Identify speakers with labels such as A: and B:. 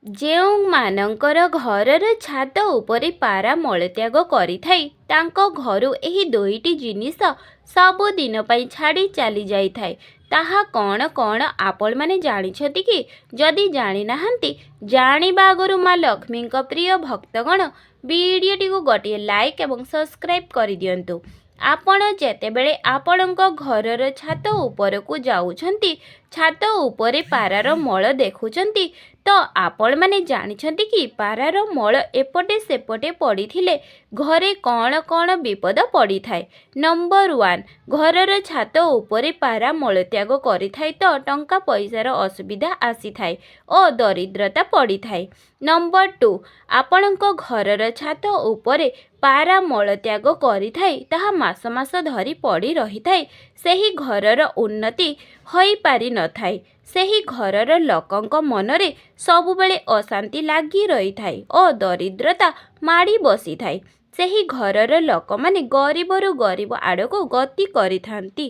A: ଯେଉଁମାନଙ୍କର ଘରର ଛାତ ଉପରେ ପାରା ମଳତ୍ୟାଗ କରିଥାଏ ତାଙ୍କ ଘରୁ ଏହି ଦୁଇଟି ଜିନିଷ ସବୁଦିନ ପାଇଁ ଛାଡ଼ି ଚାଲି ଯାଇଥାଏ। ତାହା କ'ଣ କ'ଣ ଆପଣମାନେ ଜାଣିଛନ୍ତି କି? ଯଦି ଜାଣିନାହାନ୍ତି, ଜାଣିବା ଆଗରୁ ମା ଲକ୍ଷ୍ମୀଙ୍କ ପ୍ରିୟ ଭକ୍ତଗଣ ଭିଡ଼ିଓଟିକୁ ଗୋଟିଏ ଲାଇକ୍ ଏବଂ ସବସ୍କ୍ରାଇବ୍ କରିଦିଅନ୍ତୁ। ଆପଣ ଯେତେବେଳେ ଆପଣଙ୍କ ଘରର ଛାତ ଉପରକୁ ଯାଉଛନ୍ତି, ଛାତ ଉପରେ ପାରାର ମଳ ଦେଖୁଛନ୍ତି, ତ ଆପଣମାନେ ଜାଣିଛନ୍ତି କି ପାରାର ମଳ ଏପଟେ ସେପଟେ ପଡ଼ିଥିଲେ ଘରେ କ'ଣ କ'ଣ ବିପଦ ପଡ଼ିଥାଏ? ନମ୍ବର 1, ଘରର ଛାତ ଉପରେ ପାରା ମଳତ୍ୟାଗ କରିଥାଏ ତ ଟଙ୍କା ପଇସାର ଅସୁବିଧା ଆସିଥାଏ ଓ ଦରିଦ୍ରତା ପଡ଼ିଥାଏ। ନମ୍ବର 2, ଆପଣଙ୍କ ଘରର ଛାତ ଉପରେ ପାରା ମଳତ୍ୟାଗ କରିଥାଏ ତାହା ମାସ ମାସ ଧରି ପଡ଼ି ରହିଥାଏ। ସେହି ଘରର ଉନ୍ନତି ହୋଇପାରିନଥାଏ। ସେହି ଘରର ଲୋକଙ୍କ ମନରେ ସବୁବେଳେ ଅଶାନ୍ତି ଲାଗି ରହିଥାଏ ଓ ଦରିଦ୍ରତା ମାଡ଼ି ବସିଥାଏ। ସେହି ଘରର ଲୋକମାନେ ଗରିବରୁ ଗରିବ ଆଡ଼କୁ ଗତି କରିଥାନ୍ତି।